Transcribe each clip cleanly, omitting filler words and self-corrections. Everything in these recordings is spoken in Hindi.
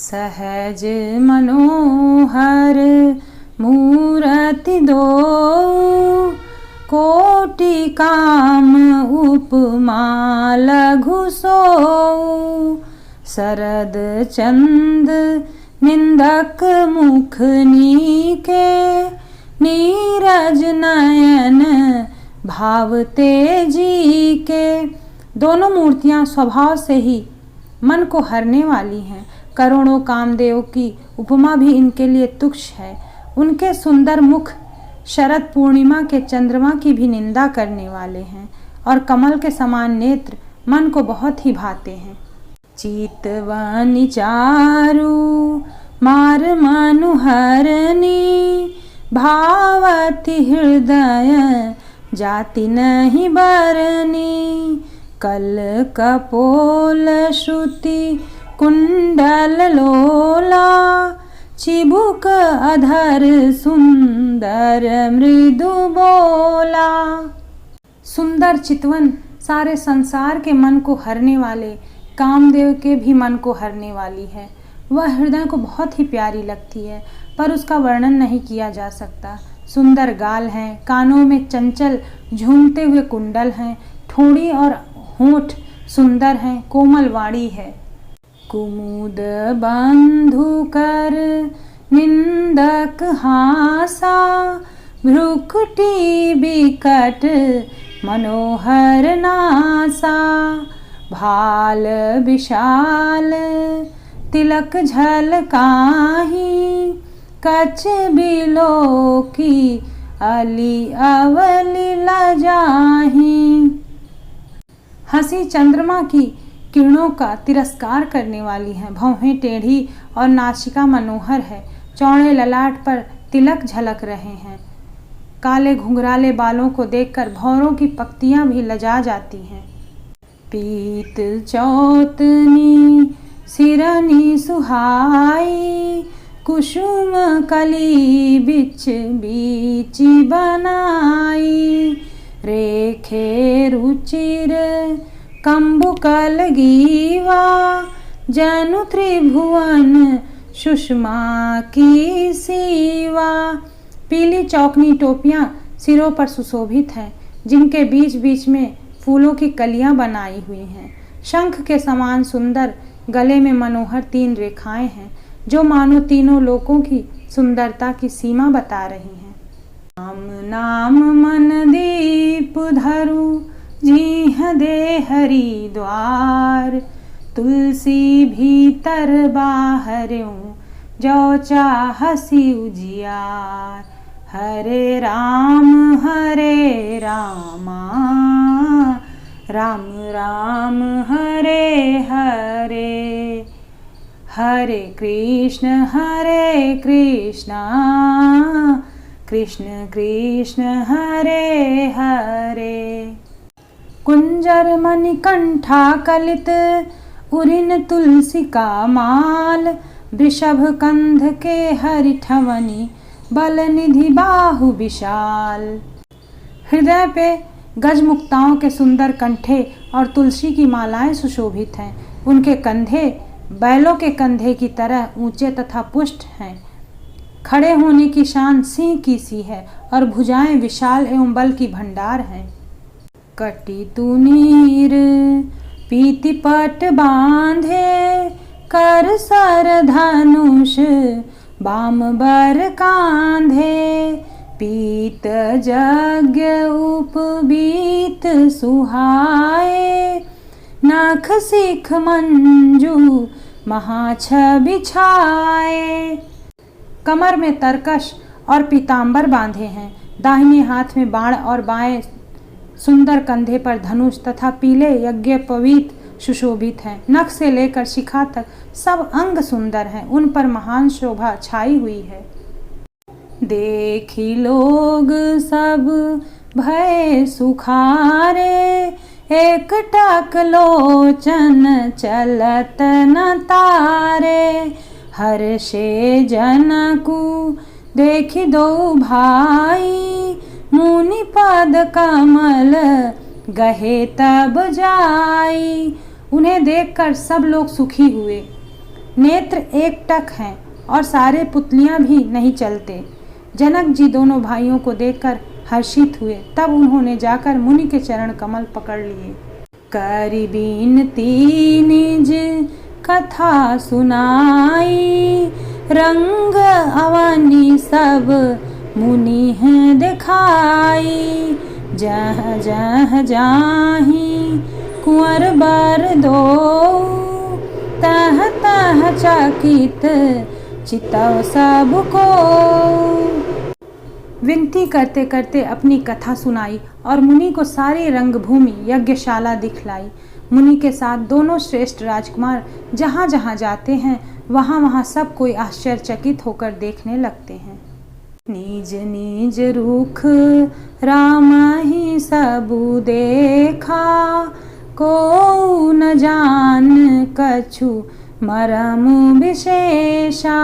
सहज मनोहर मूरति दो, कोटि काम उपमा लघु सोऊ। शरद चंद निंदक मुख नीके, नीरज नयन भावते जी के। दोनों मूर्तियां स्वभाव से ही मन को हरने वाली हैं। करोड़ों कामदेव की उपमा भी इनके लिए तुच्छ है। उनके सुंदर मुख शरद पूर्णिमा के चंद्रमा की भी निंदा करने वाले हैं और कमल के समान नेत्र मन को बहुत ही भाते हैं। चितवनि चारु मार मनुहरनी, भावति हृदय जाति नहीं बरनी। कल कपोल श्रुति कुंडल लोला, चिबुक अधर सुंदर मृदु बोला। सुंदर चितवन सारे संसार के मन को हरने वाले कामदेव के भी मन को हरने वाली है। वह हृदय को बहुत ही प्यारी लगती है, पर उसका वर्णन नहीं किया जा सकता। सुंदर गाल हैं, कानों में चंचल झूमते हुए कुंडल हैं, ठोड़ी और होंठ सुंदर हैं, कोमल वाणी है। कुमुद बंधु कर निंदक हासा, भ्रुकुटी बिकट मनोहर नासा। भाल विशाल तिलक झलकाहि, कच बिलो की अली अवली लजाहि। हंसी चंद्रमा की किरणों का तिरस्कार करने वाली है। भौहें टेढ़ी और नासिका मनोहर है। चौड़े ललाट पर तिलक झलक रहे हैं। काले घुंघराले बालों को देखकर भौरों की पक्तियां भी लजा जाती हैं। पीत चौतनी सिरनी सुहाई, कुसुम कली बिच बीच बनाई। रेखे रुचिर कंबुकल गीवा, जनु त्रिभुवन सुषमा की सीवा। पीली चौकनी टोपियां सिरों पर सुशोभित हैं, जिनके बीच बीच में फूलों की कलियां बनाई हुई हैं। शंख के समान सुंदर गले में मनोहर 3 रेखाएं हैं, जो मानो तीनों लोकों की सुंदरता की सीमा बता रही हैं। राम नाम मन दीप धरु, जीह दे हरि द्वार। तुलसी भीतर बाहर्यों, जो चाहसी उजियार। हरे रामा राम राम हरे हरे। हरे कृष्ण कृष्ण कृष्ण हरे हरे। कुंजर मणिकंठा कलित, उरिन तुलसी का माल। वृषभ कंध के हरिठवनी, बल निधि बाहु विशाल। हृदय पे गजमुक्ताओं के सुंदर कंठे और तुलसी की मालाएं सुशोभित हैं। उनके कंधे बैलों के कंधे की तरह ऊंचे तथा पुष्ट हैं। खड़े होने की शान सिंह की सी है और भुजाएं विशाल एवं बल की भंडार हैं। कटी तुनीर पीति पट बांधे, कर सर धनुष बाम बर कांधे। पीत यज्ञ उपबीत सुहाए, नख सिख मंजू महाछवि छाए। कमर में तरकश और पीतांबर बांधे हैं। दाहिने हाथ में बाण और बाएं सुंदर कंधे पर धनुष तथा पीले यज्ञोपवीत सुशोभित हैं। नख से लेकर शिखा तक सब अंग सुंदर हैं। उन पर महान शोभा छाई हुई है। देखी लोग सब भय सुखारे, एक टक लोचन चलत न तारे। हर्षे जनकु देखी दो भाई, मुनि पद कमल गहे तब जाई। उन्हें देखकर सब लोग सुखी हुए। नेत्र एकटक हैं और सारे पुतलियां भी नहीं चलते। जनक जी दोनों भाइयों को देखकर हर्षित हुए। तब उन्होंने जाकर मुनि के चरण कमल पकड़ लिए। करि बिनती निज कथा सुनाई, रंग अवनी सब मुनि हैं दिखाई। जह जह जाहि कुंवर बर दो, तह तह चकित चितव सब को। विनती करते करते अपनी कथा सुनाई और मुनि को सारी रंगभूमि यज्ञशाला दिखलाई। मुनि के साथ दोनों श्रेष्ठ राजकुमार जहाँ जहाँ जाते हैं वहाँ वहाँ सब कोई आश्चर्यचकित होकर देखने लगते हैं। निज निज रूख राम ही सबु देखा, को न जान कछु मरम विशेषा।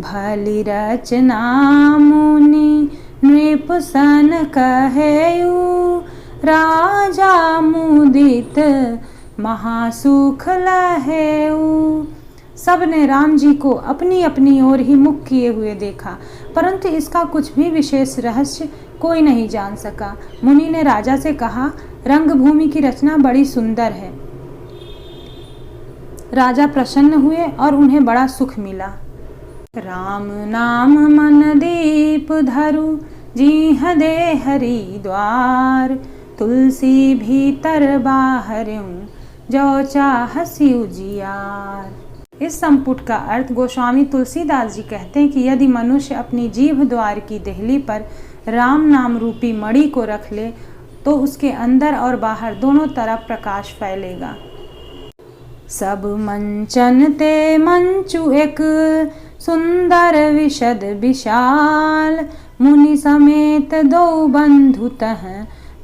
भली रचना मुनि नृप सन कहेउ, राजा मुदित महासुख लहेउ। सब ने राम जी को अपनी अपनी ओर ही मुख किए हुए देखा, परंतु इसका कुछ भी विशेष रहस्य कोई नहीं जान सका। मुनि ने राजा से कहा, रंगभूमि की रचना बड़ी सुंदर है। राजा प्रसन्न हुए और उन्हें बड़ा सुख मिला। राम नाम मन दीप धरु, जीह दे हरिद्वार। तुलसी भीतर बाहरऊं, जो चाहसी उजियार। इस संपुट का अर्थ गोस्वामी तुलसीदास जी कहते हैं कि यदि मनुष्य अपनी जीभ द्वार की देहली पर राम नाम रूपी मणि को रख ले तो उसके अंदर और बाहर दोनों तरफ प्रकाश फैलेगा। सब मंचन ते मंचु एक सुंदर विशद विशाल, मुनि समेत दो बंधु तह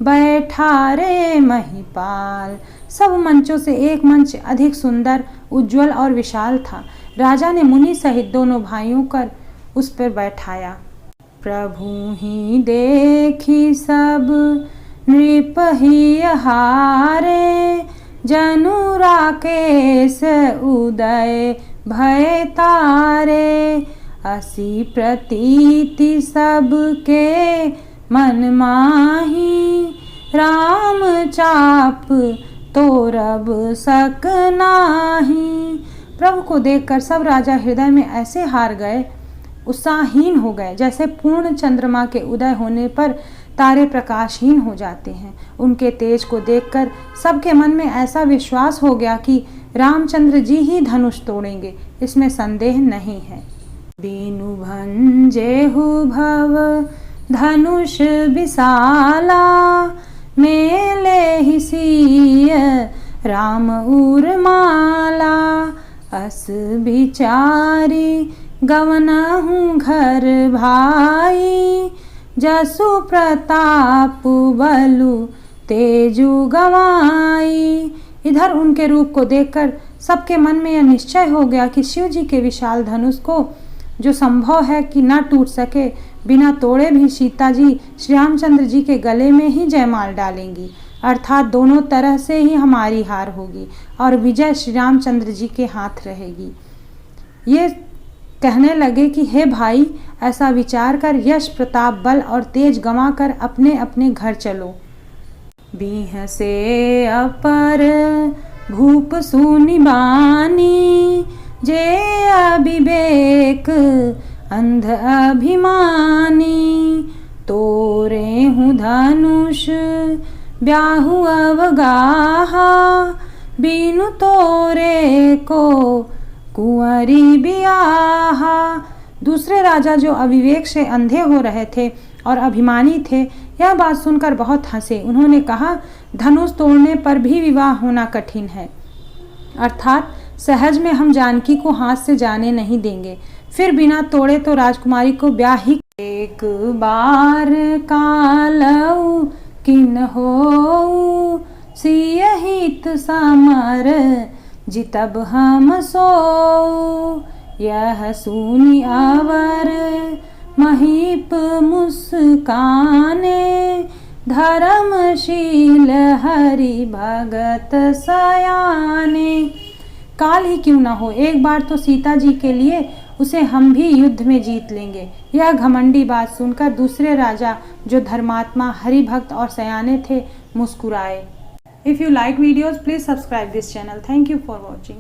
बैठा रे महिपाल। सब मंचों से एक मंच अधिक सुंदर, उज्जवल और विशाल था। राजा ने मुनि सहित दोनों भाइयों कर उस पर बैठाया। प्रभु ही देखी सब नृप ही हारे, जनु राकेश उदय भय तारे। असी प्रतीति सबके मन माही, राम चाप तोरब सक नाही। प्रभु को देखकर सब राजा हृदय में ऐसे हार गए, उत्साहहीन हो गए, जैसे पूर्ण चंद्रमा के उदय होने पर तारे प्रकाशहीन हो जाते हैं। उनके तेज को देखकर सबके मन में ऐसा विश्वास हो गया कि रामचंद्र जी ही धनुष तोड़ेंगे, इसमें संदेह नहीं है। बीनु भंजेहु भव धनुष विशाला, मेले ही सिय राम उर्माला। अस बिचारी गवनहु घर भाई, जसु प्रताप बलु तेजु गवाई। इधर उनके रूप को देखकर सबके मन में यह निश्चय हो गया कि शिव जी के विशाल धनुष को जो संभव है कि न टूट सके, बिना तोड़े भी सीता जी श्री रामचंद्र जी के गले में ही जयमाल डालेंगी, अर्थात दोनों तरह से ही हमारी हार होगी और विजय श्री रामचंद्र जी के हाथ रहेगी। ये कहने लगे कि हे भाई, ऐसा विचार कर यश प्रताप बल और तेज गंवा कर अपने अपने घर चलो। बीह से अपर भूप सुनि बानी, जे अविवेक अंध अभिमानी। तोरे हूँ धनुष ब्याहु अवगाहा, बीनु तोरे को कुंवरी बियाहा। दूसरे राजा जो अविवेक से अंधे हो रहे थे और अभिमानी थे, यह बात सुनकर बहुत हंसे। उन्होंने कहा, धनुष तोड़ने पर भी विवाह होना कठिन है, अर्थात सहज में हम जानकी को हाथ से जाने नहीं देंगे, फिर बिना तोड़े तो राजकुमारी को ब्याह ही। एक बार कालऊ किन हो, सिय हित समर जितब हम सो। यह सुनि अवर महीप मुस्काने, धर्मशील हरि भगत सयाने। काल ही क्यों ना हो, एक बार तो सीता जी के लिए उसे हम भी युद्ध में जीत लेंगे। यह घमंडी बात सुनकर दूसरे राजा, जो धर्मात्मा, हरिभक्त और सयाने थे, मुस्कुराए। If you like videos, please subscribe this channel. Thank you for watching.